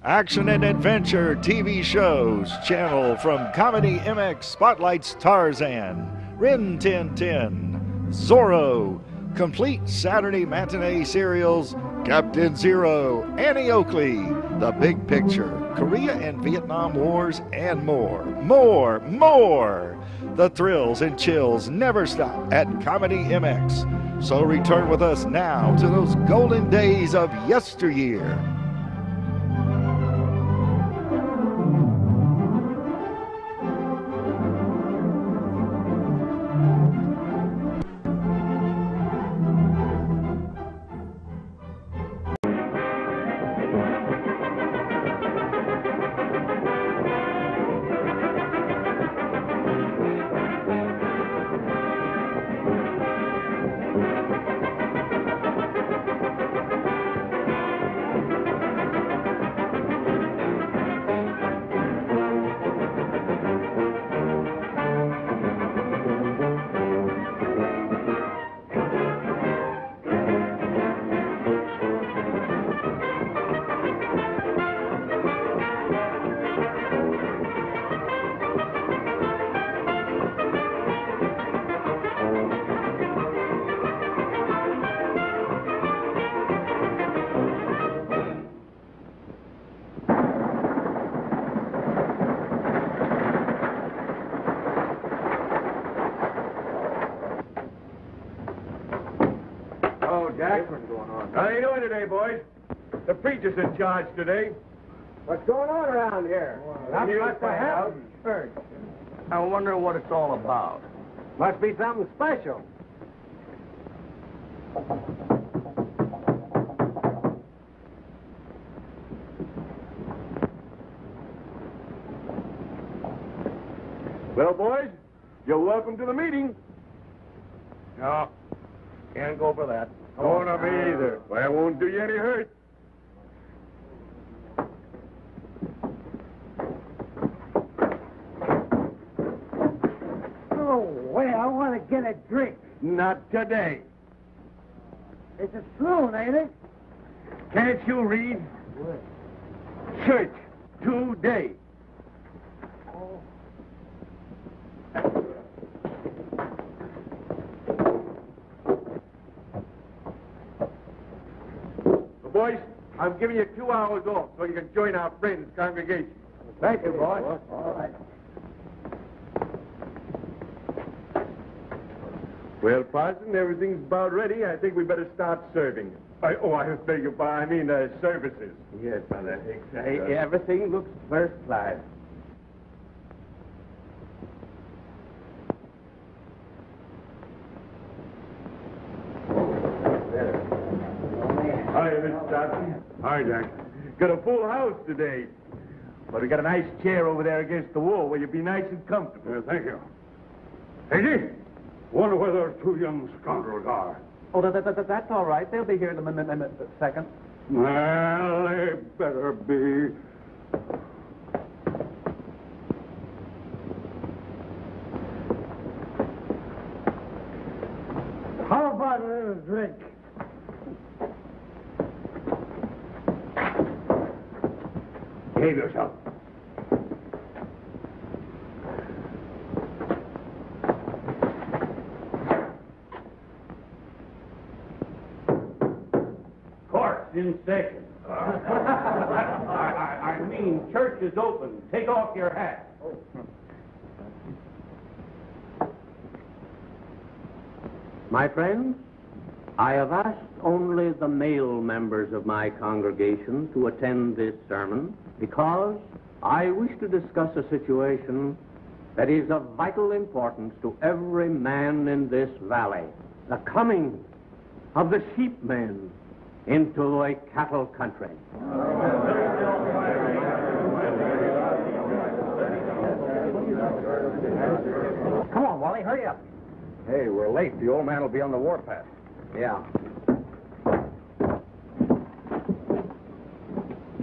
Action and adventure TV shows channel from Comedy MX spotlights Tarzan, Rin Tin Tin, Zorro, complete Saturday matinee serials Captain Zero, Annie Oakley, The Big Picture, Korea and Vietnam Wars, and more. More! The thrills and chills never stop at Comedy MX. So return with us now to those golden days of yesteryear. How you doing today, boys? The preacher's in charge today. What's going on around here? Nothing much to have in church. I wonder what it's all about. Must be something special. Well, boys, you're welcome to the meeting. No, can't go for that. Oh, not me either. Well, it won't do you any hurt. Oh, well, I want to get a drink. Not today. It's a saloon, ain't it? Can't you read? Church today. Oh. Boys, I'm giving you 2 hours off so you can join our friends' congregation. Thank you, boy. All right. Well, Parson, everything's about ready. I think we better start serving. I beg your pardon. Services. Yes, Brother Hicks. Everything looks first class. Hi, Mr. Johnson. Hi, Jack. Got a full house today. But we got a nice chair over there against the wall where you'll be nice and comfortable. Thank you. Peggy, wonder where those two young scoundrels are. Oh, that's all right. They'll be here in a second. Well, they better be. How about a little drink? Behave yourself. Court in session. I mean, church is open. Take off your hat. My friends, I have asked only the male members of my congregation to attend this sermon because I wish to discuss a situation that is of vital importance to every man in this valley, the coming of the sheepmen into a cattle country. Come on, Wally, hurry up. Hey, we're late. The old man will be on the warpath. Yeah.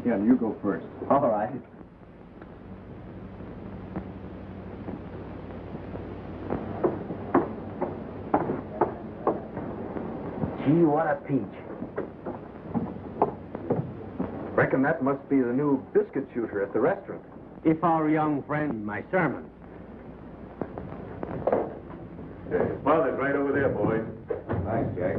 Ken, you go first. All right. Gee, what a peach. Reckon that must be the new biscuit shooter at the restaurant. If our young friend, my sermon. Father's right over there, boys. Thanks, Jack.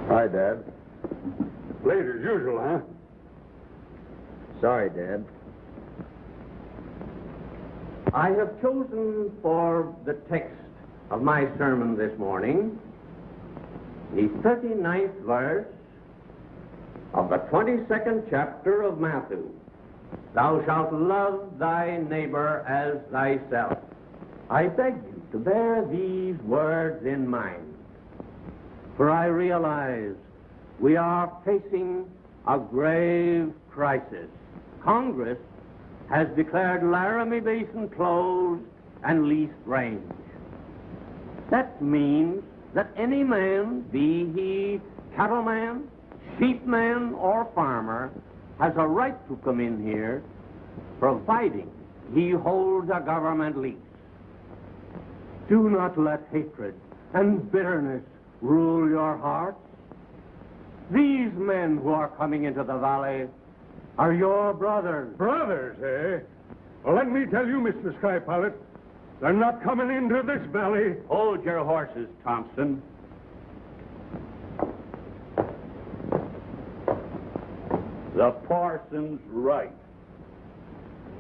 Hi, Dad. Late as usual, huh? Sorry, Dad. I have chosen for the text of my sermon this morning the 39th verse of the 22nd chapter of Matthew. Thou shalt love thy neighbor as thyself. I beg you to bear these words in mind, for I realize we are facing a grave crisis. Congress has declared Laramie Basin closed and leased range. That means that any man, be he cattleman, sheepman, or farmer, has a right to come in here, providing he holds a government lease. Do not let hatred and bitterness rule your hearts. These men who are coming into the valley are your brothers. Brothers, eh? Well, let me tell you, Mr. Sky Pilot, they're not coming into this valley. Hold your horses, Thompson. The parson's right.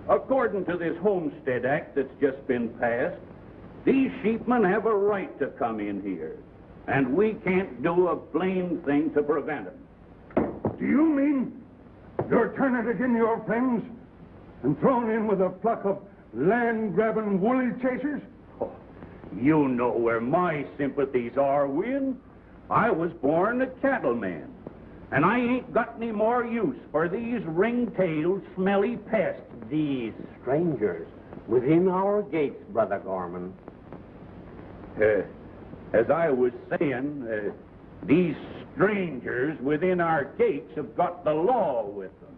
According to this Homestead Act that's just been passed, these sheepmen have a right to come in here, and we can't do a blame thing to prevent them. Do you mean you're turning again your friends and thrown in with a flock of land-grabbing woolly chasers? Oh, you know where my sympathies are, Win. I was born a cattleman, and I ain't got any more use for these ring-tailed, smelly pests. These strangers within our gates, Brother Gorman. As I was saying, these strangers within our gates have got the law with them.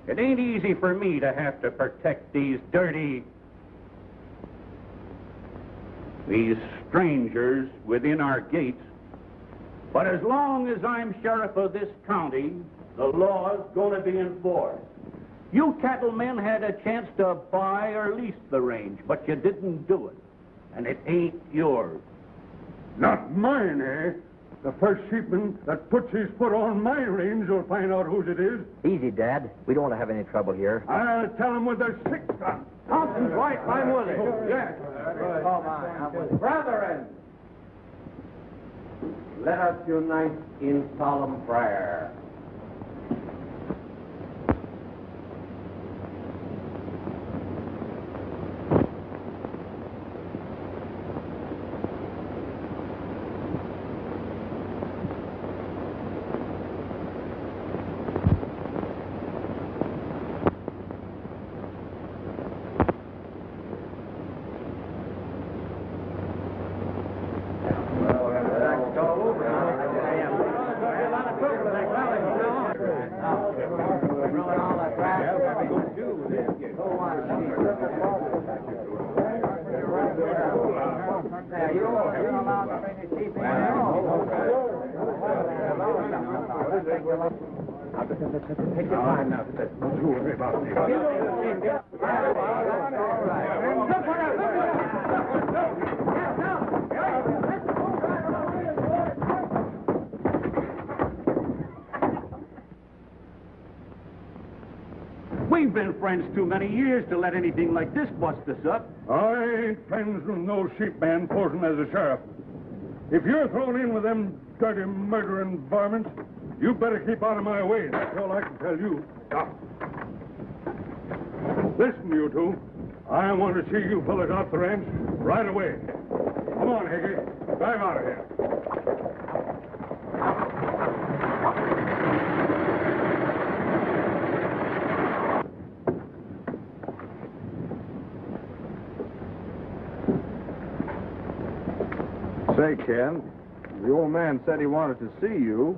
It ain't easy for me to have to protect these strangers within our gates. But as long as I'm sheriff of this county, the law's going to be enforced. You cattlemen had a chance to buy or lease the range, but you didn't do it. And it ain't yours. Not mine, eh? The first sheepman that puts his foot on my range will find out whose it is. Easy, Dad. We don't want to have any trouble here. I'll tell him with a six-gun. Thompson's right, I'm with it. Yes. Brethren, let us unite in solemn prayer. Take your time now. Don't you worry about me. We've been friends too many years to let anything like this bust us up. I ain't friends with no sheepman posing as a sheriff. If you're thrown in with them dirty murdering varmints, you better keep out of my way. That's all I can tell you. Now, listen, you two. I want to see you fellas off the ranch right away. Come on, Hickey. Drive out of here. Say, Ken, the old man said he wanted to see you.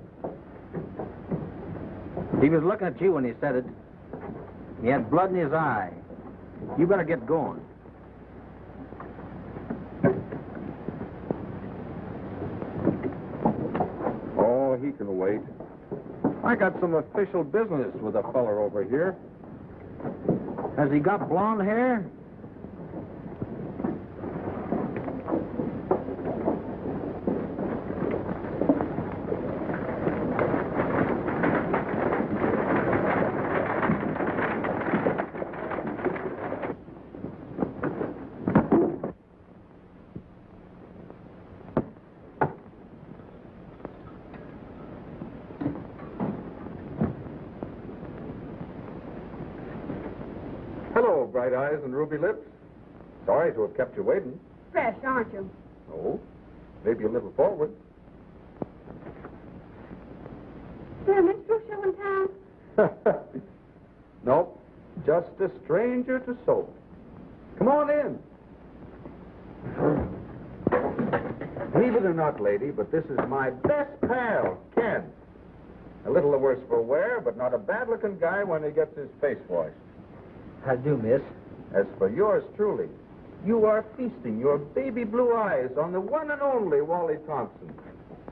He was looking at you when he said it. He had blood in his eye. You better get going. Oh, he can wait. I got some official business with a feller over here. Has he got blonde hair? Hello, bright eyes and ruby lips. Sorry to have kept you waiting. Fresh, aren't you? Oh, maybe a little forward. Is there a minstrel show in town? Nope, just a stranger to soap. Come on in. Believe it or not, lady, but this is my best pal, Ken. A little the worse for wear, but not a bad-looking guy when he gets his face washed. How do, miss? As for yours truly, you are feasting your baby blue eyes on the one and only Wally Thompson,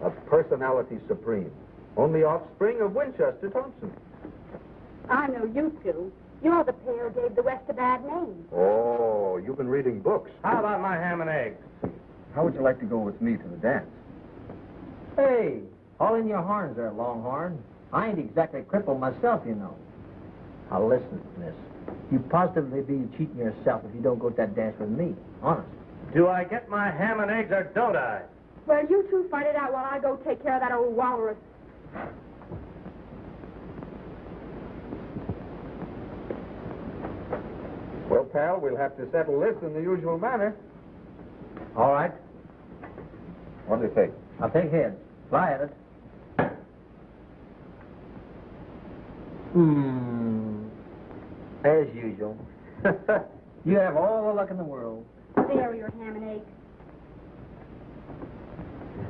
a personality supreme, only offspring of Winchester Thompson. I know you two. You're the pair who gave the West a bad name. Oh, you've been reading books. How about my ham and eggs? How would you like to go with me to the dance? Hey, all in your horns there, Longhorn. I ain't exactly crippled myself, you know. Now listen, miss. You positively be cheating yourself if you don't go to that dance with me. Honest. Do I get my ham and eggs or don't I? Well, you two fight it out while I go take care of that old walrus. Well, pal, we'll have to settle this in the usual manner. All right. What do you think? I'll take heads. Fly at it. As usual. You have all the luck in the world. There are your ham and eggs.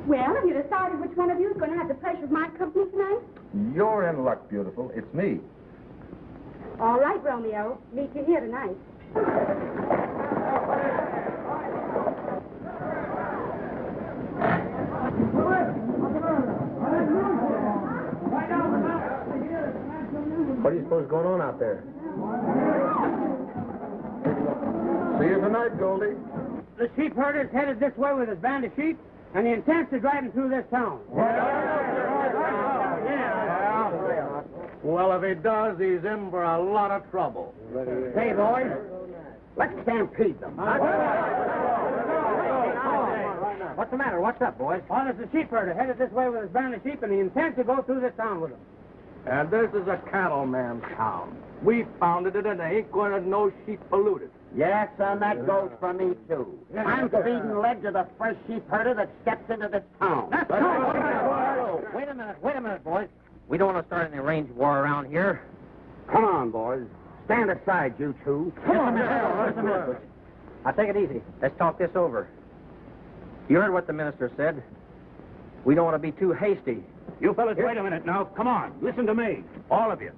Well, have you decided which one of you is going to have the pleasure of my company tonight? You're in luck, beautiful. It's me. All right, Romeo. Meet you here tonight. What do you suppose is going on out there? See you tonight, Goldie. The sheep herder's headed this way with his band of sheep, and he intends to drive them through this town. Well, if he does, he's in for a lot of trouble. Hey, boys, let's stampede them. What's the matter? What's up, boys? Well, it's the sheep herder headed this way with his band of sheep, and he intends to go through this town with them. And this is a cattleman's town. We founded it, and there ain't going to no sheep polluted. Yes, son, that goes for me, too. I'm feeding lead to the first sheep herder that steps into this town. Wait a minute, boys. We don't want to start any range war around here. Come on, boys. Stand aside, you two. Just a minute, Butch. Now, take it easy. Let's talk this over. You heard what the minister said. We don't want to be too hasty. You fellas, wait a minute now. Come on, listen to me, all of you.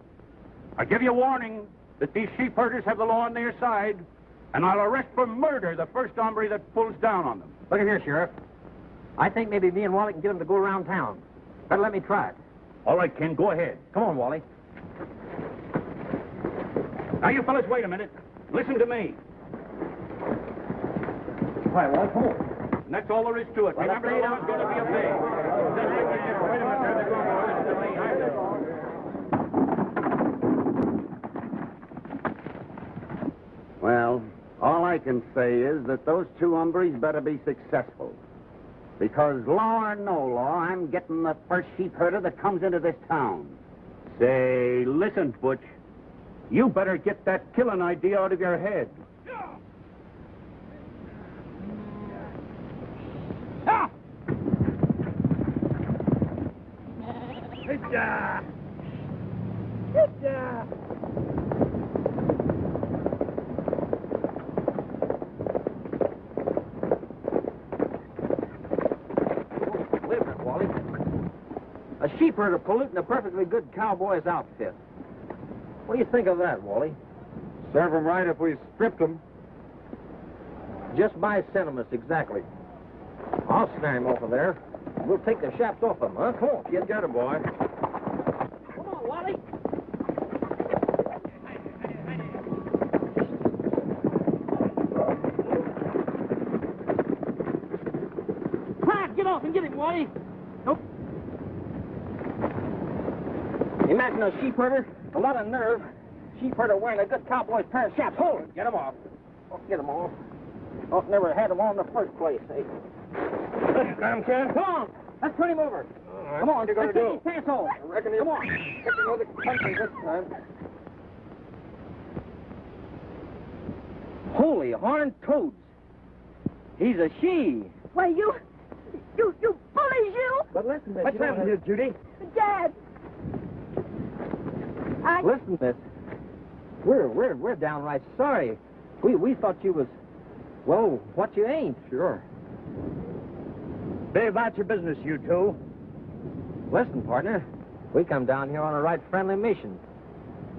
I give you warning that these sheep herders have the law on their side, and I'll arrest for murder the first hombre that pulls down on them. Look at here, Sheriff. I think maybe me and Wally can get him to go around town. Better let me try it. All right, Ken, go ahead. Come on, Wally. Now, you fellas, wait a minute. Listen to me. All right, Wally, come on. And that's all there is to it. Well, Remember, the let's lay law's going to be obeyed. Wait a minute, there they go. Listen to me. Well, all I can say is that those two hombres better be successful. Because law or no law, I'm getting the first sheep herder that comes into this town. Say, listen, Butch. You better get that killing idea out of your head. Wait a minute, Wally. A sheep sheep herder polluting a perfectly good cowboy's outfit. What do you think of that, Wally? Serve 'em right if we stripped 'em. Just my sentiments, exactly. I'll snare him off of there. We'll take the shaft off him, huh? Come on, kid. Get 'em, boy. Come on, Wally. Get off and get him, Wally. Nope. Imagine a sheep herder, a lot of nerve. Sheep herder wearing a good cowboy's pair of chaps. Hold it. Get him off. Oh, get him off. Oh, never had him on in the first place, eh? Come on. Let's turn him over. Right. Come on. What you gonna Let's take do? his pants off. I reckon Come on. Get to know the country this time. Holy horned toads. He's a she. Why, you bullies, you! But listen, Miss. What's happened here, Judy? Dad! Listen, Miss. We're downright sorry. We thought you was, well, what you ain't. Sure. Be about your business, you two. Listen, partner, we come down here on a right friendly mission.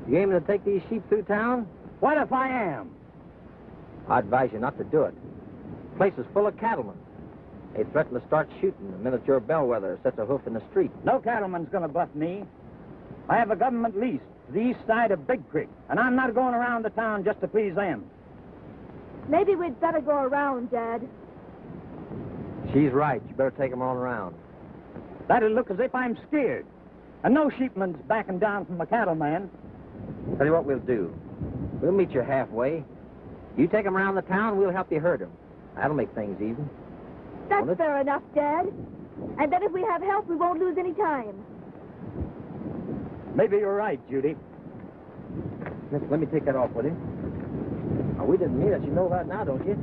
You aiming to take these sheep through town? What if I am? I advise you not to do it. The place is full of cattlemen. They threaten to start shooting the minute your bellwether sets a hoof in the street. No cattleman's gonna buff me. I have a government lease to the east side of Big Creek, and I'm not going around the town just to please them. Maybe we'd better go around, Dad. She's right. You better take them on around. That'll look as if I'm scared. And no sheepman's backing down from a cattleman. Tell you what we'll do. We'll meet you halfway. You take them around the town, we'll help you herd them. That'll make things even. That's fair enough, Dad. And then if we have help, we won't lose any time. Maybe you're right, Judy. Miss, let me take that off with you. Oh, we didn't mean it. You know that now, don't you?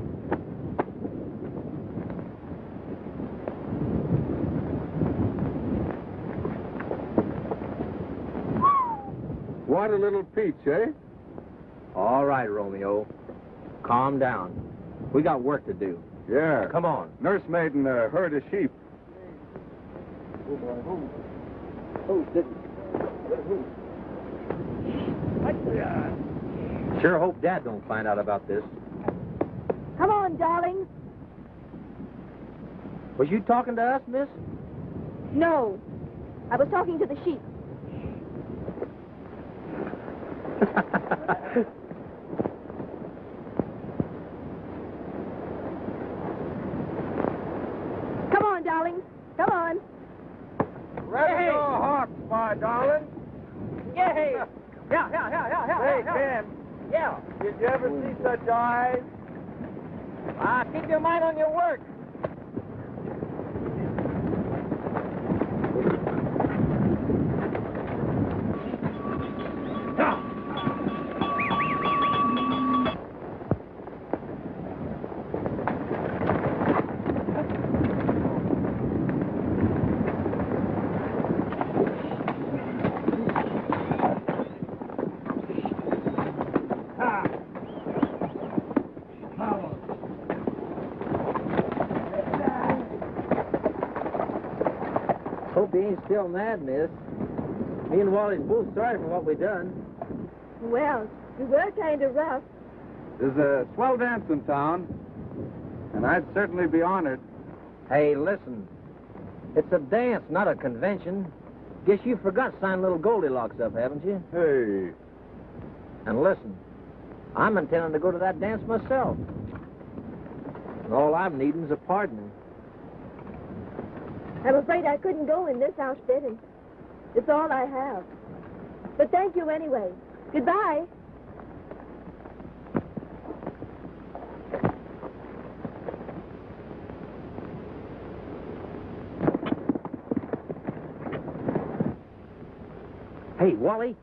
What a little peach, eh? All right, Romeo. Calm down. We got work to do. Yeah. Come on. Nursemaid and a herd of sheep. Sure hope Dad don't find out about this. Come on, darling. Was you talking to us, miss? No. I was talking to the sheep. Come on, darling. Come on. Ready your hawks, my darling. Yay! Yeah. Hey, Ben. Yeah. Did you ever see such eyes? Keep your mind on your work. Hope he ain't still mad, miss. Me and Wally's both sorry for what we done. Well, we were kind of rough. There's a swell dance in town, and I'd certainly be honored. Hey, listen. It's a dance, not a convention. Guess you forgot to sign little Goldilocks up, haven't you? Hey. And listen, I'm intending to go to that dance myself. And all I'm needing's a pardon. I'm afraid I couldn't go in this outfit, and it's all I have. But thank you anyway. Goodbye. Hey, Wally.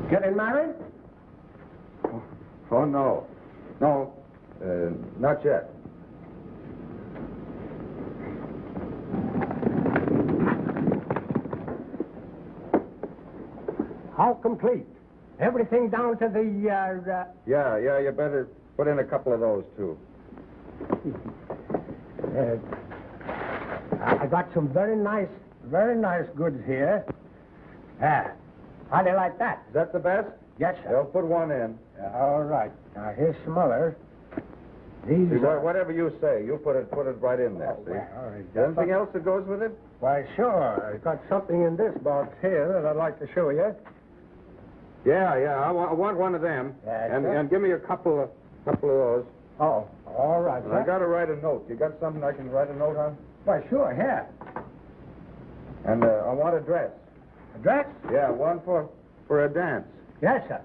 Getting married? Oh, no. No, not yet. How complete? Everything down to the, Yeah, you better put in a couple of those, too. I got some very nice goods here. How do you like that? Is that the best? Yes, sir. They'll put one in. All right. Now, here's some others. These See, whatever you say, you put it right in there, see? all right. Anything else that goes with it? Why, sure. I got something in this box here that I'd like to show you. Yeah, I want one of them. Yes, and sir. and give me a couple of those. Oh, all right, And I got to write a note. You got something I can write a note on? Why, sure, here. And I want a dress. A dress? Yeah, one for a dance. Yes, sir.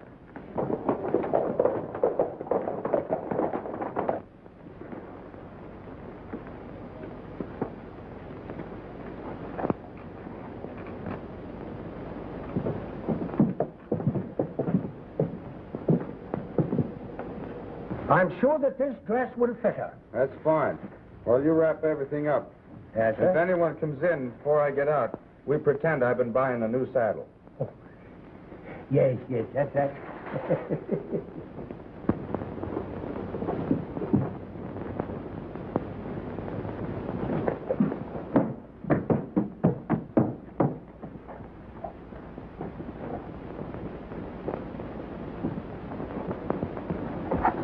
I'm sure that this dress will fit her. That's fine. Well, you wrap everything up. Yes, If anyone comes in before I get out, we pretend I've been buying a new saddle. Yes, that's right.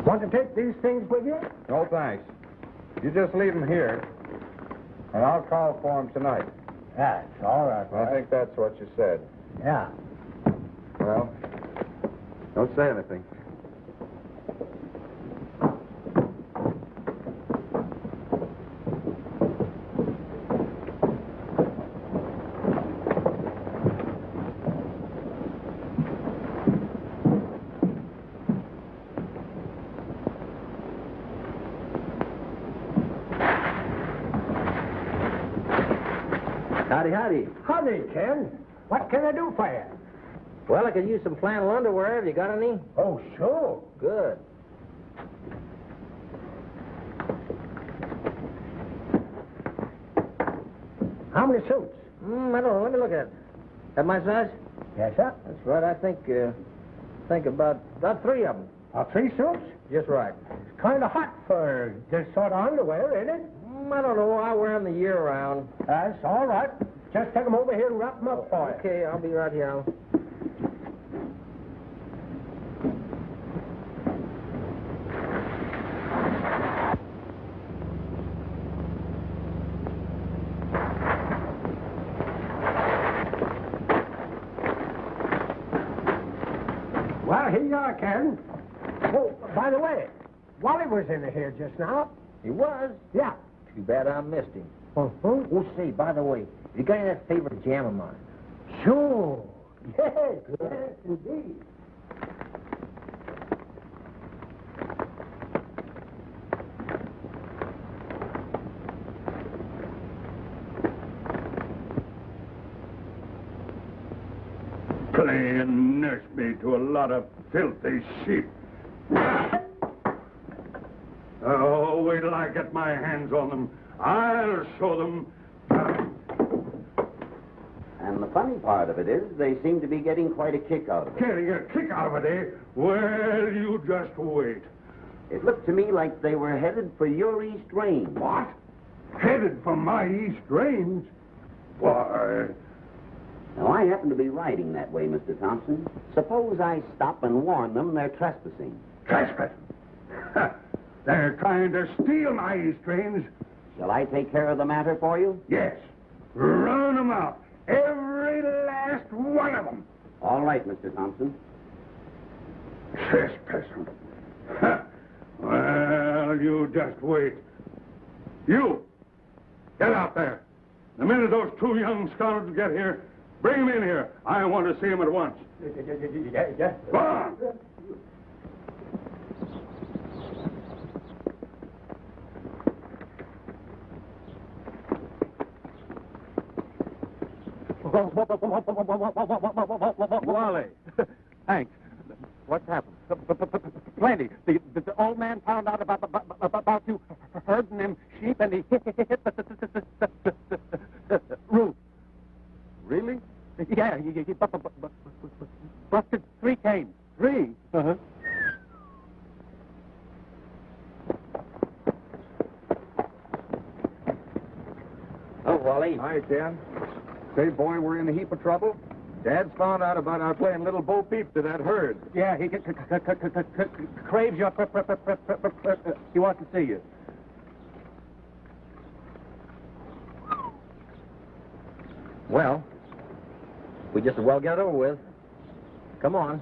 Want to take these things with you? No, thanks. You just leave them here, and I'll call for them tonight. That's all right. I think that's what you said. Yeah. Well, don't say anything. Howdy. Howdy, Ken. What can I do for you? Well, I could use some flannel underwear. Have you got any? Oh, sure. Good. How many suits? I don't know. Let me look at it. That my size? Yes, sir. That's right. I think about 3 of them. 3 suits? Just right. It's kind of hot for this sort of underwear, ain't it? I don't know. I wear them the year round. That's all right. Just take them over here and wrap them up for you. Okay, I'll be right here. Well, here you are, Ken. Oh, by the way, Wally was in here just now. He was? Yeah. Too bad I missed him. Uh-huh. Oh, say, by the way, have you got any of that favorite jam of mine? Sure. Yes, indeed. Playing nursemaid to a lot of filthy sheep. Oh, wait till I get my hands on them. I'll show them. And the funny part of it is they seem to be getting quite a kick out of it. Getting a kick out of it, eh? Well, you just wait. It looked to me like they were headed for your east range. What? Headed for my east range? Why... Now, I happen to be riding that way, Mr. Thompson. Suppose I stop and warn them they're trespassing. Trespassing? They're trying to steal my east range. Shall I take care of the matter for you? Yes. Run them out. Every last one of them. All right, Mr. Thompson. Trespassing. Well, you just wait. You, get out there. The minute those 2 young scoundrels get here, bring them in here. I want to see them at once. Yeah. Go on. Wally. Hank, what's happened? Plenty. The old man found out about you herding them sheep, and he hit Ruth. Really? Yeah, he busted 3 canes. 3. Uh-huh. Oh, Wally. Hi, Ken. Say, boy, we're in a heap of trouble. Dad's found out about our playing Little Bo Peep to that herd. Yeah, he craves your... He wants to see you. Well, we just as well get it over with. Come on.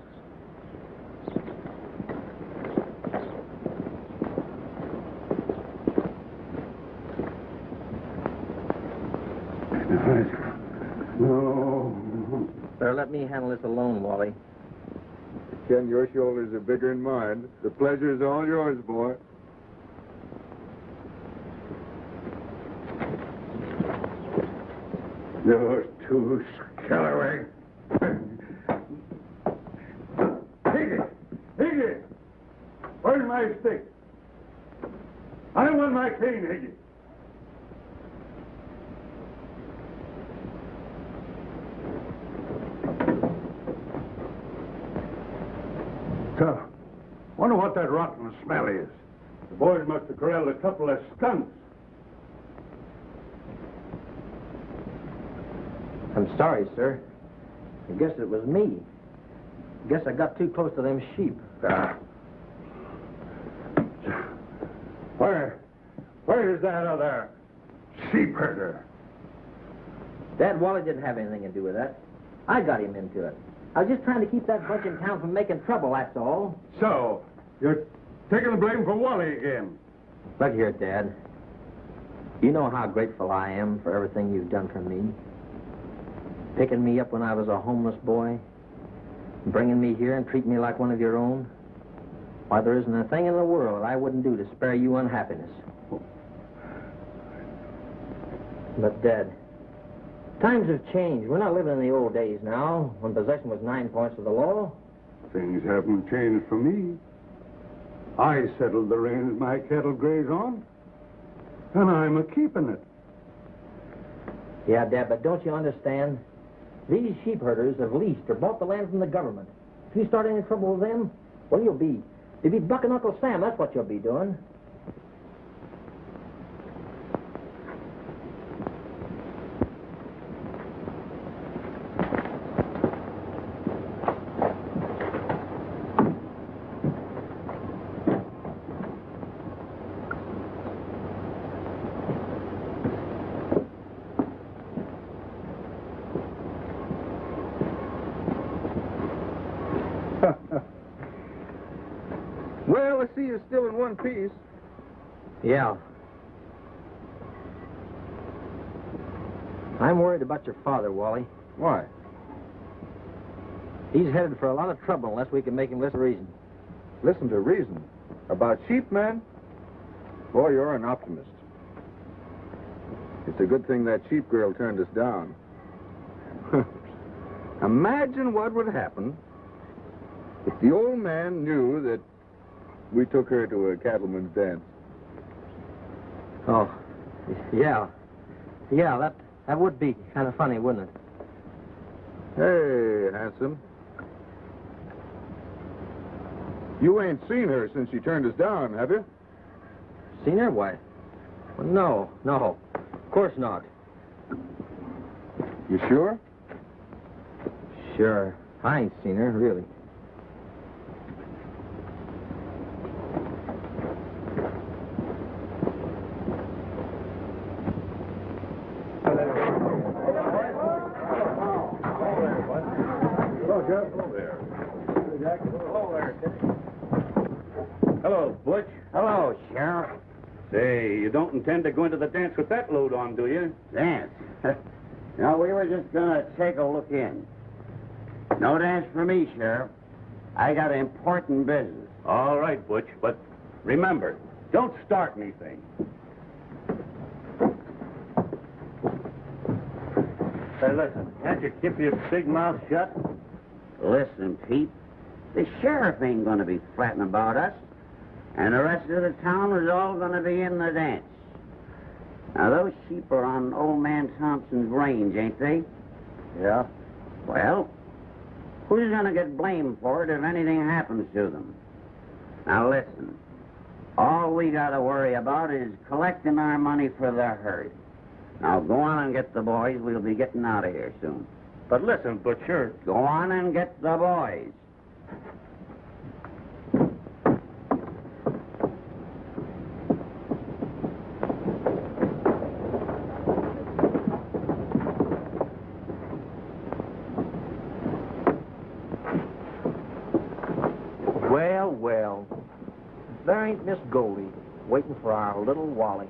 No. Better let me handle this alone, Wally. Ken, your shoulders are bigger than mine. The pleasure is all yours, boy. Those two scalawags. Higgy! Where's my stick? I want my cane, Higgy. Wonder what that rotten smell is. The boys must have corralled a couple of skunks. I'm sorry, sir. I guess it was me. I guess I got too close to them sheep. Where's that other sheep herder? Dad, Wally didn't have anything to do with that. I got him into it. I was just trying to keep that bunch in town from making trouble, that's all. So, you're taking the blame for Wally again. Look here, Dad. You know how grateful I am for everything you've done for me. Picking me up when I was a homeless boy. Bringing me here and treating me like one of your own. Why, there isn't a thing in the world I wouldn't do to spare you unhappiness. But, Dad, times have changed. We're not living in the old days now, when possession was 9 points of the law. Things haven't changed for me. I settled the range my cattle graze on, and I'm a-keeping it. Yeah, Dad, but don't you understand? These sheep herders have leased or bought the land from the government. If you start any trouble with them, well, you'll be bucking Uncle Sam. That's what you'll be doing. Well, I see you're still in one piece. Yeah. I'm worried about your father, Wally. Why? He's headed for a lot of trouble unless we can make him listen to reason. Listen to reason. About sheep, man? Boy, you're an optimist. It's a good thing that sheep girl turned us down. Imagine what would happen if the old man knew that we took her to a cattleman's dance. Oh, yeah. Yeah, that would be kind of funny, wouldn't it? Hey, handsome. You ain't seen her since she turned us down, have you? Seen her? Why? Well, no. Of course not. You sure? Sure. I ain't seen her, really. Hello, Butch. Hello, Sheriff. Say, you don't intend to go into the dance with that load on, do you? Dance? No, we were just gonna take a look in. No dance for me, Sheriff. I got important business. All right, Butch, but remember, don't start anything. Hey, listen, can't you keep your big mouth shut? Listen, Pete, the sheriff ain't gonna be flatting about us, and the rest of the town is all gonna be in the dance. Now, those sheep are on Old Man Thompson's range, ain't they? Yeah. Well, Who's going to get blamed for it if anything happens to them? Now listen, all we got to worry about is collecting our money for the herd. Now go on and get the boys. We'll be getting out of here soon. But listen, Butcher. Go on and get the boys. Well, well. There ain't Miss Goldie waiting for our little Wally.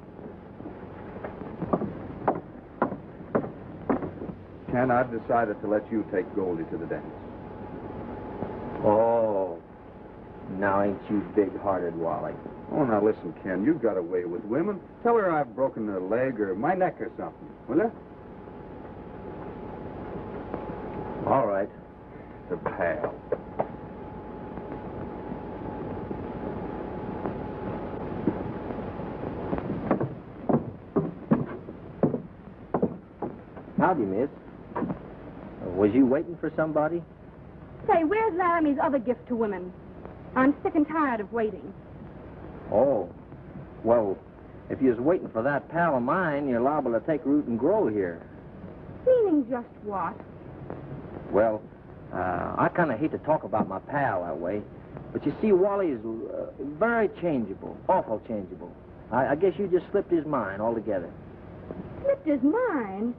Ken, I've decided to let you take Goldie to the dance. Oh, now ain't you big-hearted, Wally? Oh, now listen, Ken, you've got a way with women. Tell her I've broken a leg or my neck or something, will you? All right. The pal. Howdy, miss. Was you waiting for somebody? Say, where's Laramie's other gift to women? I'm sick and tired of waiting. Oh, well, if you was waiting for that pal of mine, you're liable to take root and grow here. Meaning just what? Well, I kind of hate to talk about my pal that way, but you see, Wally is very changeable, awful changeable. I guess you just slipped his mind altogether. Slipped his mind?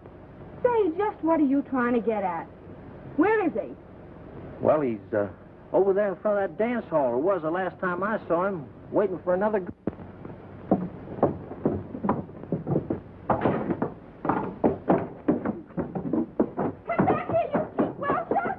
Say, just what are you trying to get at? Where is he? Well, he's over there in front of that dance hall, or was the last time I saw him, waiting for another... Come back here, you cheap welcher!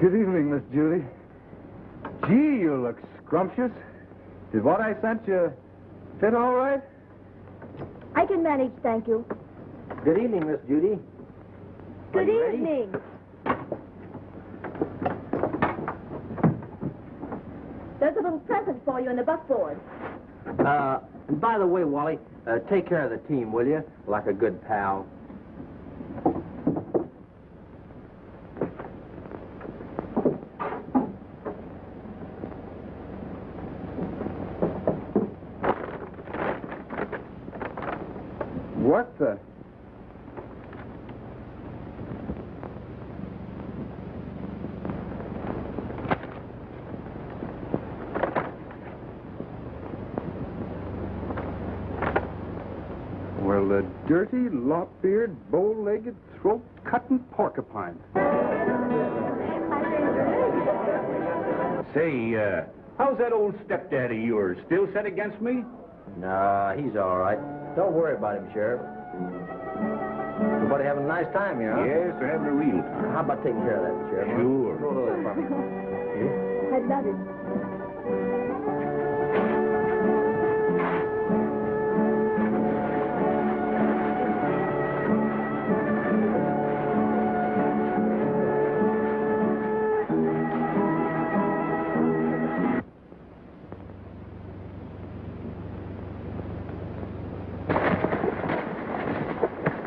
Good evening, Miss Judy. Gee, you look scrumptious. Did what I sent you fit all right? I can manage, thank you. Good evening, Miss Judy. Good you ready? evening. There's a little present for you in the buckboard. And by the way, Wally, take care of the team, will you? Like a good pal. What the... Well, the dirty, lop-eared, bow-legged, throat-cutting porcupine. Say, how's that old stepdad of yours? Still set against me? Nah, he's all right. Don't worry about him, Sheriff. Everybody having a nice time here, huh? Yes, they're having a real time. How about taking care of that, Sheriff? huh? Sure. Go to the apartment. I'd love it.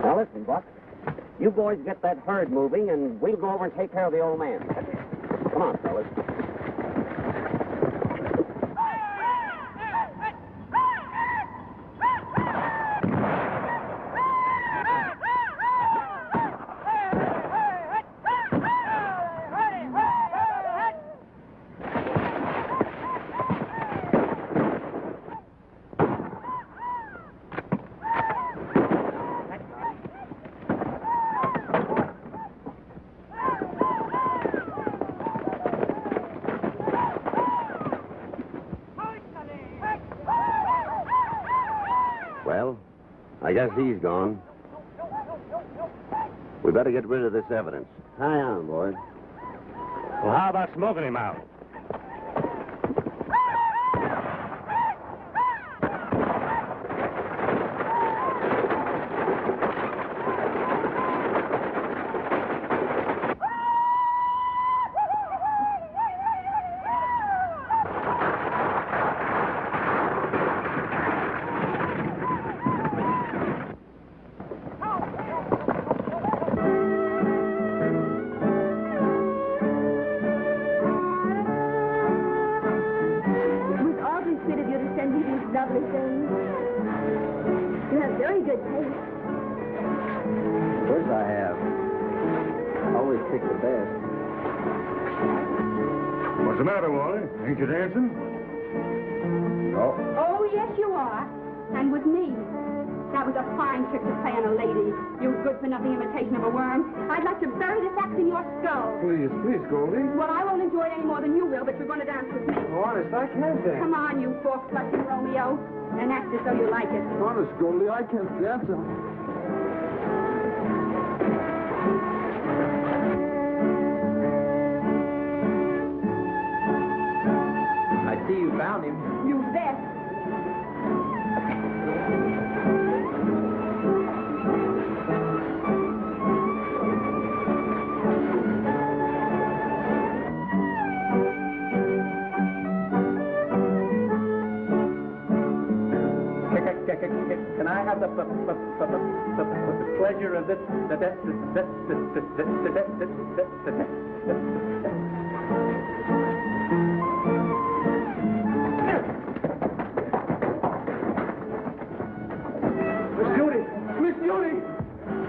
Now listen, Buck. You boys get that herd moving, and we'll go over and take care of the old man. Come on, fellas. guess he's gone. We better get rid of this evidence. Hang on, boys. Well, how about smoking him out? Lovely things. You have very good taste. Of course I have. Always pick the best. What's the matter, Wally? Ain't you dancing? No. Oh, yes, you are. And with me. That was a fine trick to play on a lady. You good-for-nothing imitation of a worm. I'd like to bury this axe in your skull. Please, Goldie. Well, I won't enjoy it any more than you will, but you're going to dance with me. Oh, honest, I can't dance. Come on, you fork-flushing Romeo. And act as though you like it. Honest, Goldie, I can't dance. I see you found him. You bet. Can I have the pleasure of this? Miss Judy!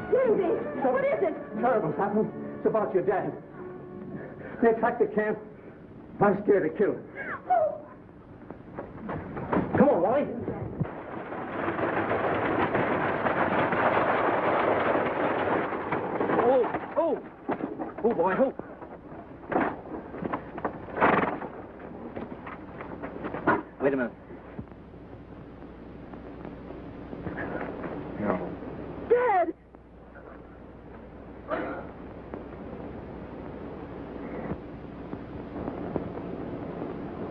Judy, what is it? Terrible's happened. It's about your dad. They attacked the camp. I'm scared to kill him. Come on, Wally. Oh, boy, oh. Wait a minute. No. Dad!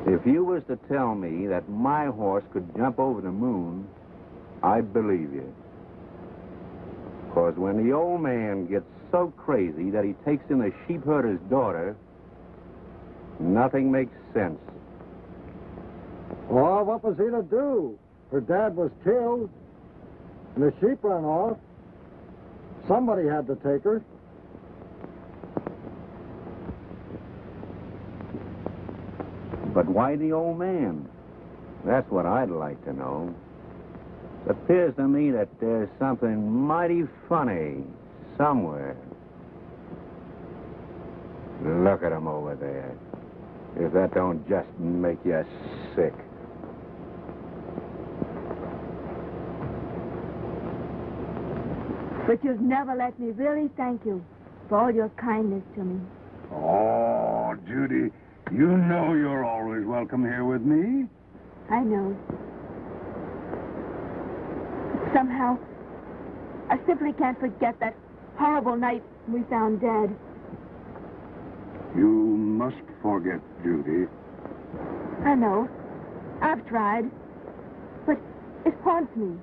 If you was to tell me that my horse could jump over the moon, I'd believe you. Because when the old man gets so crazy that he takes in a sheep herder's daughter, nothing makes sense. Well, what was he to do? Her dad was killed, and the sheep ran off. Somebody had to take her. But why the old man? That's what I'd like to know. It appears to me that there's something mighty funny somewhere. Look at him over there. If that don't just make you sick. But you've never let me really thank you for all your kindness to me. Oh, Judy, you know you're always welcome here with me. I know. Somehow, I simply can't forget that horrible night we found Dad. You must forget, Judy. I know. I've tried. But it haunts me.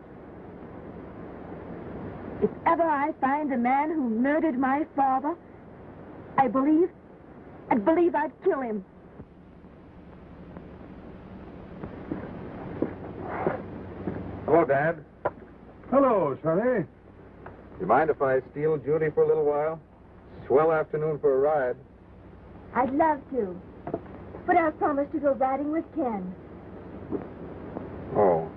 If ever I find the man who murdered my father, I believe I'd kill him. Hello, Dad. Hello, Sonny. You mind if I steal Judy for a little while? Swell afternoon for a ride. I'd love to. But I've promised to go riding with Ken. Oh.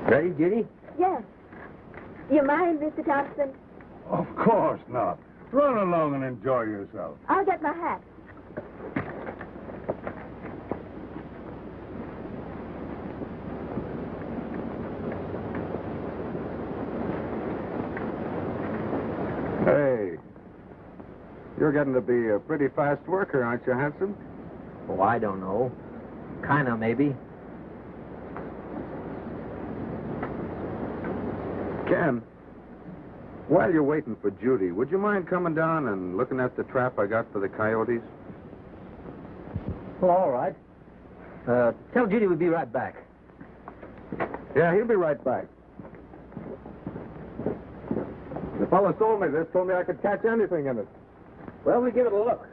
Ready, Judy? Yes. You mind, Mr. Thompson? Of course not. Run along and enjoy yourself. I'll get my hat. Hey, You're getting to be a pretty fast worker, aren't you, Hanson? Oh, I don't know. Kinda, maybe. Ken, while you're waiting for Judy, would you mind coming down and looking at the trap I got for the coyotes? Well, all right. Tell Judy we'll be right back. Yeah, he'll be right back. The fellow sold me this, told me I could catch anything in it. Well, we'll give it a look.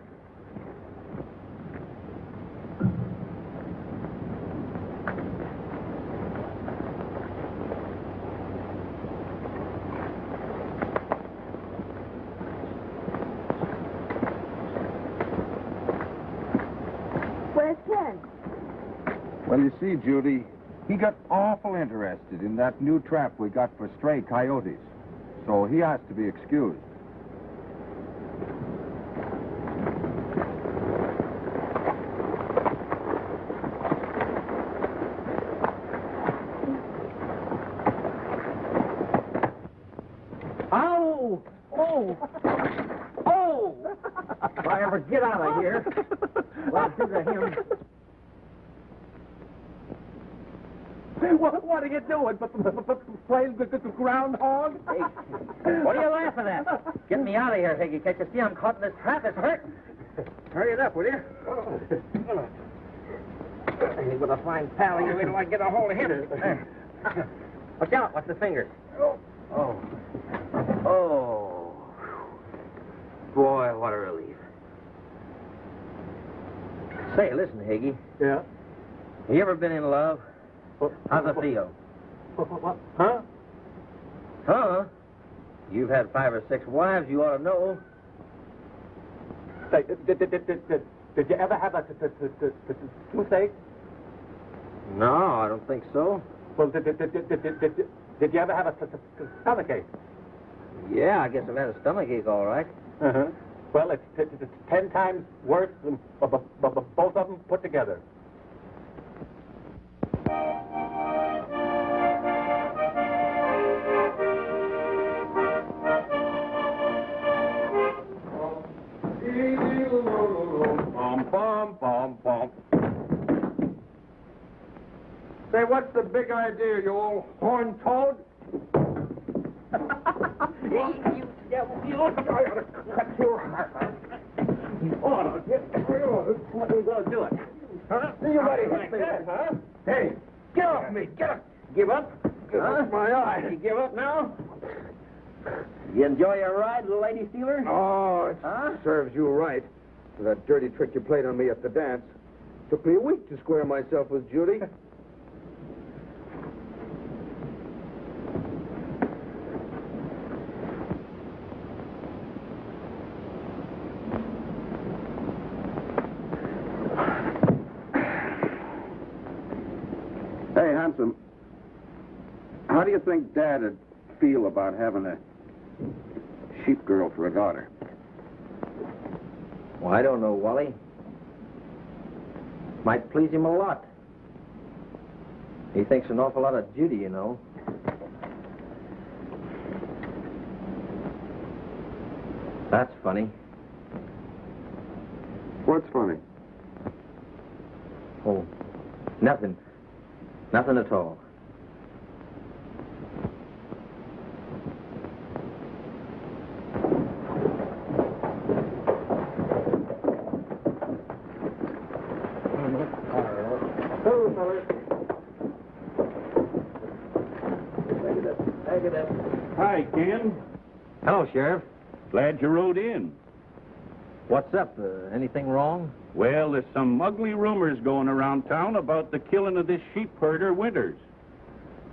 Where's Ken? Well, you see, Judy, he got awful interested in that new trap we got for stray coyotes. So he has to be excused. Ow! Oh! Oh! If I ever get out of here, well, I'll do to him. What are you doing? Playing groundhog? Hey, what are you laughing at? Get me out of here, Higgy. Can't you see I'm caught in this trap? It's hurt. Hurry it up, will you? You're going to find pal. You wait till I get a hold of him. There. Watch out. Watch the fingers. Oh. Oh. Boy, what a relief. Say, listen, Higgy. Yeah? You ever been in love? How's it feel? What? Huh? Huh? You've had 5 or 6 wives, you ought to know. Say, did you ever have a toothache? No, I don't think so. Well, did you ever have a stomachache? Yeah, I guess I've had a stomachache, all right. Uh-huh. Well, it's 10 times worse than both of them put together. Say, what's the big idea, you old horn toad? You devil, you ought to cut your heart out. You ought to get what are we going to do it? Huh? You ready like that, huh? Hey, get off me, get up. Give up? Give up my eye. You give up now? You enjoy your ride, little lady stealer? Oh, it serves you right. For that dirty trick you played on me at the dance. Took me a week to square myself with Judy. Hey, Hanson, how do you think Dad would feel about having a sheep girl for a daughter? Well, I don't know, Wally. Might please him a lot. He thinks an awful lot of Judy, you know. That's funny. What's funny? Oh, nothing. Nothing at all. Hi, Ken. Hello, Sheriff. Glad you rode in. What's up? Anything wrong? Well, there's some ugly rumors going around town about the killing of this sheep herder, Winters.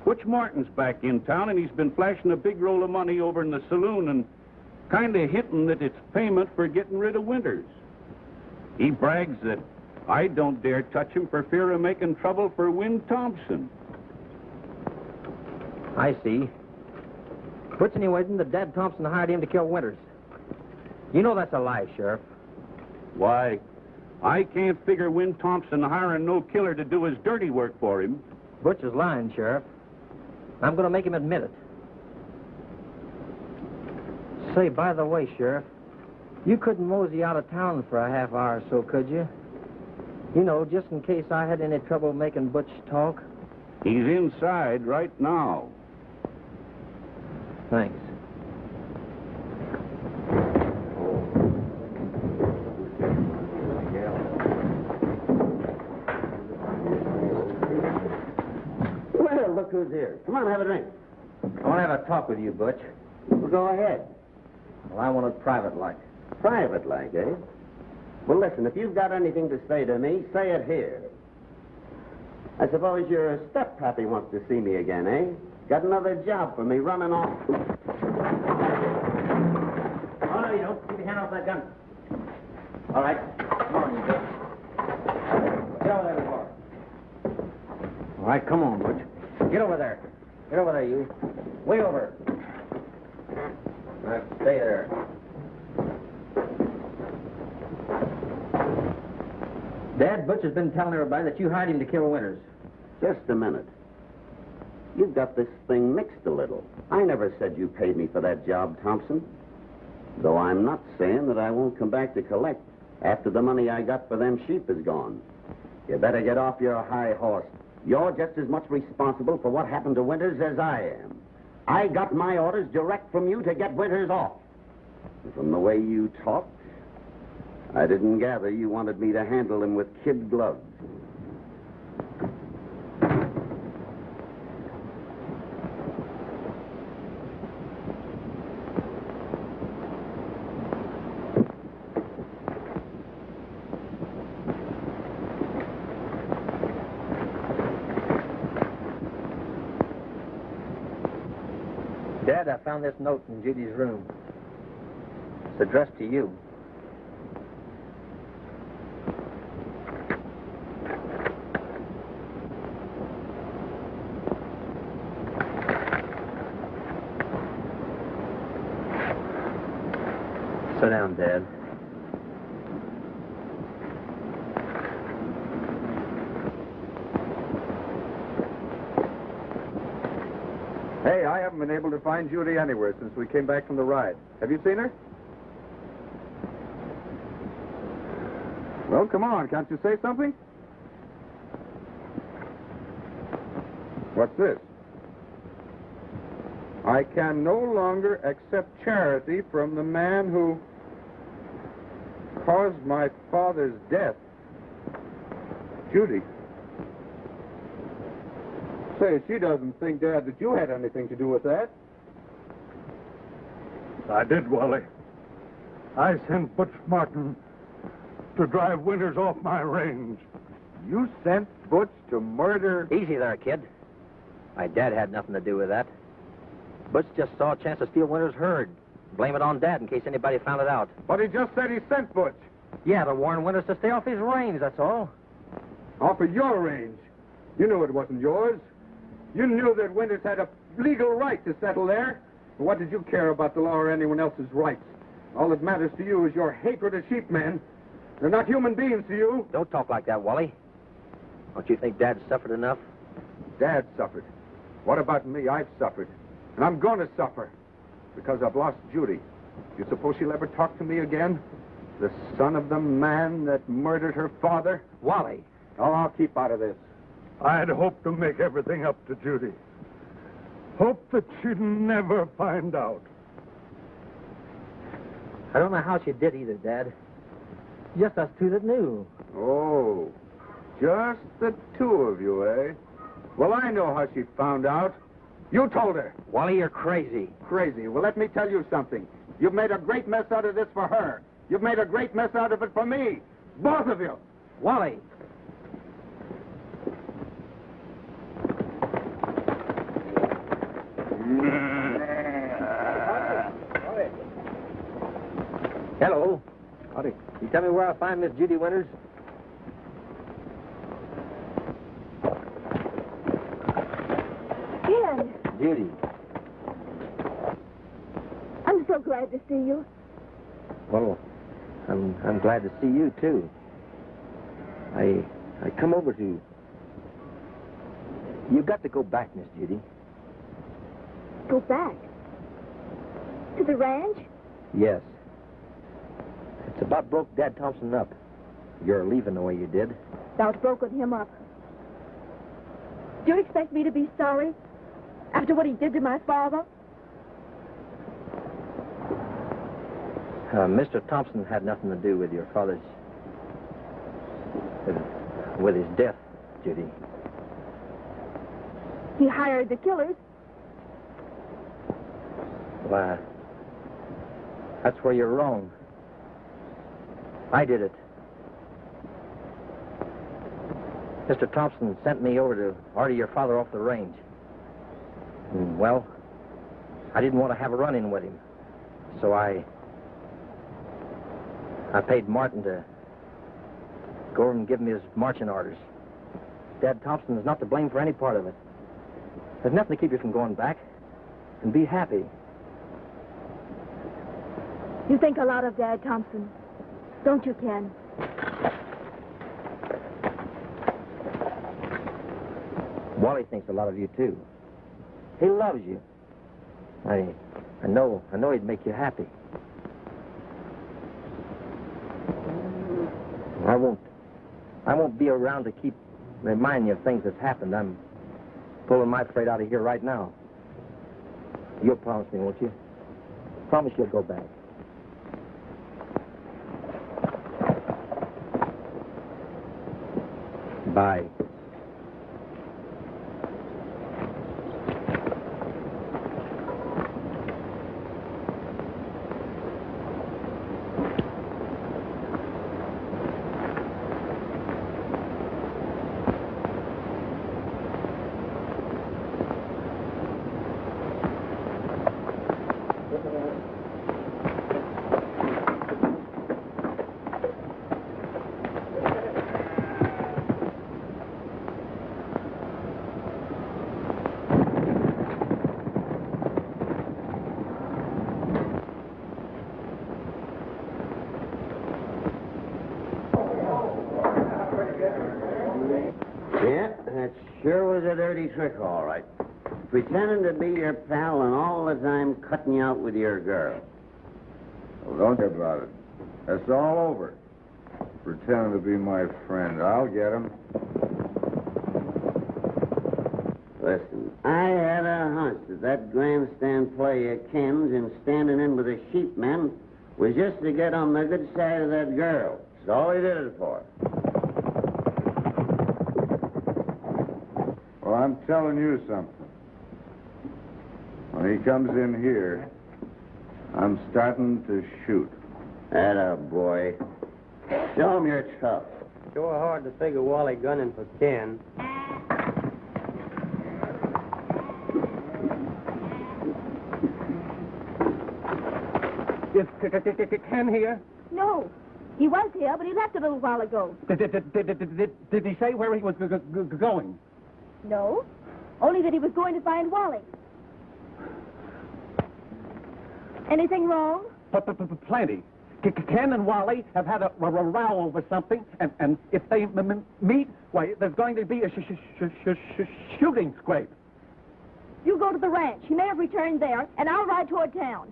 Butch Martin's back in town, and he's been flashing a big roll of money over in the saloon and kind of hinting that it's payment for getting rid of Winters. He brags that I don't dare touch him for fear of making trouble for Win Thompson. I see. Butch anyway, isn't that Dad Thompson hired him to kill Winters? You know that's a lie, Sheriff. Why, I can't figure Win Thompson hiring no killer to do his dirty work for him. Butch is lying, Sheriff. I'm going to make him admit it. Say, by the way, Sheriff, You couldn't mosey out of town for a half hour or so, could you? You know, just in case I had any trouble making Butch talk. He's inside right now. Thanks. Well, look who's here. Come on, have a drink. I want to have a talk with you, Butch. Well, go ahead. Well, I want it private-like. Private-like, eh? Well, listen, if you've got anything to say to me, say it here. I suppose your step-pappy wants to see me again, eh? Got another job for me running off. Oh, no, you don't. Keep your hand off that gun. All right. Come on, you bitch. Get over there, before. All right, come on, Butch. Get over there. Get over there, you. Way over. All right, stay there. Dad, Butch has been telling everybody that you hired him to kill Winters. Just a minute. You've got this thing mixed a little. I never said you paid me for that job, Thompson. Though I'm not saying that I won't come back to collect after the money I got for them sheep is gone. You better get off your high horse. You're just as much responsible for what happened to Winters as I am. I got my orders direct from you to get Winters off. And from the way you talked, I didn't gather you wanted me to handle him with kid gloves. Dad, I found this note in Judy's room. It's addressed to you. Sit down, Dad. Hey, I haven't been able to find Judy anywhere since we came back from the ride. Have you seen her? Well, come on. Can't you say something? What's this? I can no longer accept charity from the man who caused my father's death. Judy. Say, she doesn't think, Dad, that you had anything to do with that. I did, Wally. I sent Butch Martin to drive Winters off my range. You sent Butch to murder... Easy there, kid. My dad had nothing to do with that. Butch just saw a chance to steal Winters' herd. Blame it on Dad in case anybody found it out. But he just said he sent Butch. Yeah, to warn Winters to stay off his range, that's all. Off of your range. You knew it wasn't yours. You knew that Winters had a legal right to settle there. What did you care about the law or anyone else's rights? All that matters to you is your hatred of sheepmen. They're not human beings to you. Don't talk like that, Wally. Don't you think Dad suffered enough? Dad suffered. What about me? I've suffered. And I'm going to suffer. Because I've lost Judy. You suppose she'll ever talk to me again? The son of the man that murdered her father? Wally. Oh, I'll keep out of this. I had hoped to make everything up to Judy. Hoped that she'd never find out. I don't know how she did either, Dad. Just us two that knew. Oh, just the two of you, eh? Well, I know how she found out. You told her. Wally, you're crazy. Crazy. Well, let me tell you something. You've made a great mess out of this for her. You've made a great mess out of it for me. Both of you. Wally. Hello. Howdy. You tell me where I'll find Miss Judy Winters? Ken, Judy. I'm so glad to see you. Well, I'm glad to see you, too. I come over to... You've got to go back, Miss Judy. Go back? To the ranch? Yes. about broke Dad Thompson up. You're leaving the way you did. About broken him up. Do you expect me to be sorry after what he did to my father? Mr. Thompson had nothing to do with your father's... with his death, Judy. He hired the killers. Well, that's where you're wrong. I did it. Mr. Thompson sent me over to order your father off the range. And, well, I didn't want to have a run-in with him. So I paid Martin to go over and give him his marching orders. Dad Thompson is not to blame for any part of it. There's nothing to keep you from going back. And be happy. You think a lot of Dad Thompson, don't you, Ken? Wally thinks a lot of you, too. He loves you. I know he'd make you happy. I won't be around to keep reminding you of things that's happened. I'm pulling my freight out of here right now. You'll promise me, won't you? Promise you'll go back. Bye. Yeah, that sure was a dirty trick, all right. Pretending to be your pal and all the time cutting you out with your girl. Well, don't worry about it. That's all over. Pretending to be my friend. I'll get him. Listen, I had a hunch that grandstand play of Ken's in standing in with the sheepmen was just to get on the good side of that girl. That's all he did it for. Well, I'm telling you something. When he comes in here, I'm starting to shoot. Atta boy. Show him you're tough. Sure hard to figure Wally gunning for Ken. Is Ken here? No. He was here, but he left a little while ago. Did he say where he was going? No. Only that he was going to find Wally. Anything wrong? Plenty. Ken and Wally have had a row over something, and if they meet, why, there's going to be a shooting scrape. You go to the ranch. He may have returned there, and I'll ride toward town.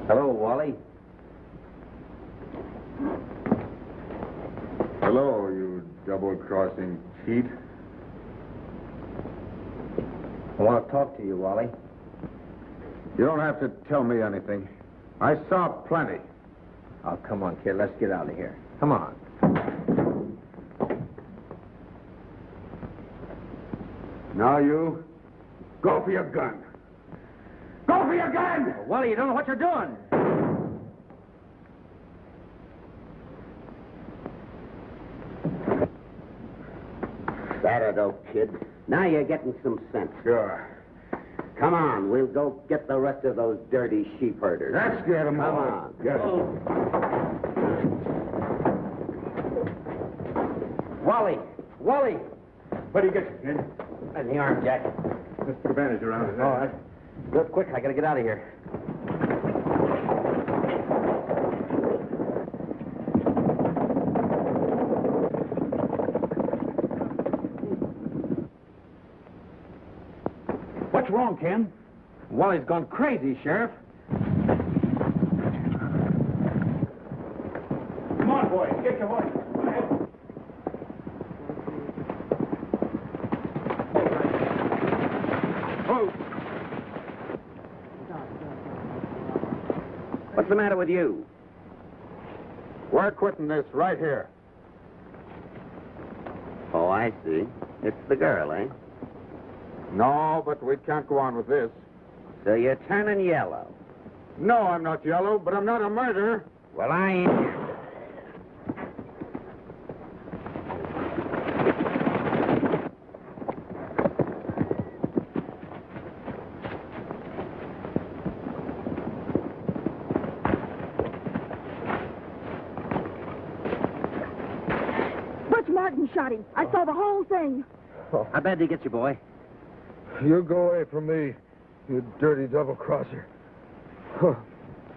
Hello, Wally. Hello, you double-crossing cheat. I want to talk to you, Wally. You don't have to tell me anything. I saw plenty. Oh, come on, kid. Let's get out of here. Come on. Now you, go for your gun. Go for your gun! Wally, you don't know what you're doing. That'll do, kid. Now you're getting some sense. Sure. Come on, we'll go get the rest of those dirty sheep herders. Let's get them Come all. on. Get them. Wally! Wally! What do you get, Ken? In the arm, Jack. Let's put a bandage around it. All right. Real quick, I gotta get out of here. What's wrong, Ken? Wally's gone crazy, Sheriff. Come on, boy. Get your horse. What's the matter with you? We're quitting this right here. Oh, I see. It's the girl, eh? No, but we can't go on with this. So you're turning yellow. No, I'm not yellow, but I'm not a murderer. Well, I ain't. Butch Martin shot him. I saw the whole thing. How bad did he get you, boy? You go away from me, you dirty double-crosser.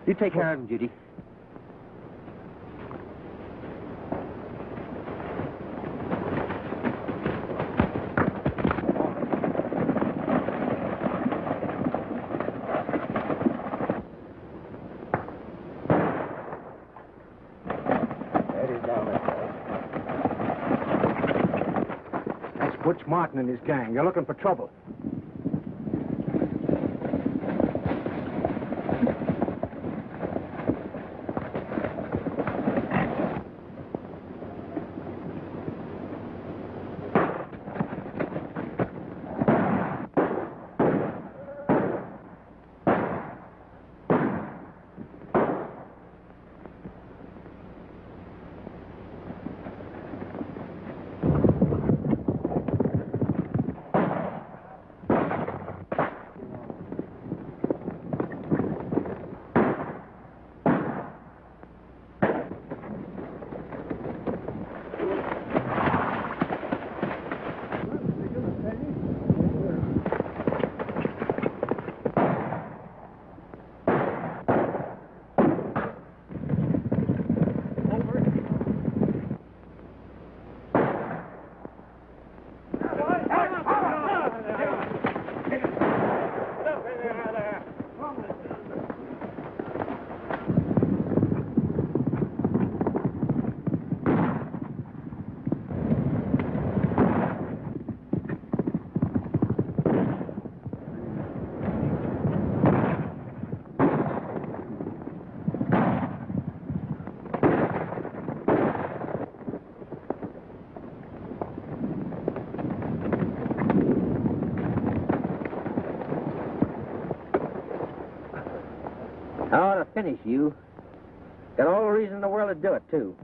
You take care of him, Judy. That's Butch Martin and his gang. You're looking for trouble. I ought to finish you. Got all the reason in the world to do it, too.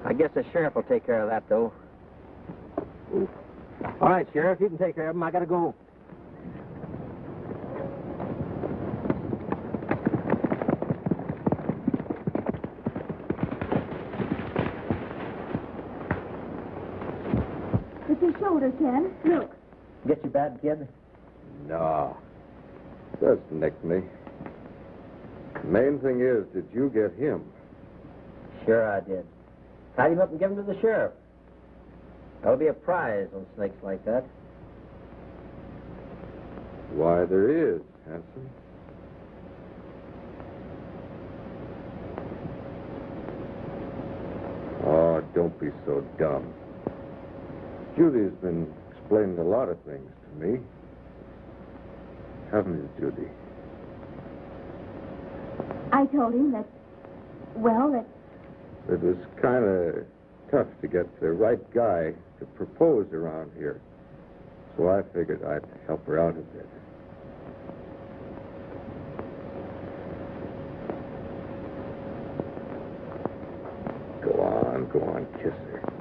I guess the sheriff will take care of that, though. All right, Sheriff, you can take care of him. I gotta go. It's his shoulder, Ken. Look. Get you bad, kid? No. Just nicked me. Main thing is, did you get him? Sure I did. Tied him up and give him to the sheriff. That'll be a prize on snakes like that. Why, there is, Hanson. Oh, don't be so dumb. Judy's been explaining a lot of things to me. Haven't you, Judy? I told him that, well, that... It was kind of tough to get the right guy to propose around here. So I figured I'd help her out a bit. Go on, kiss her.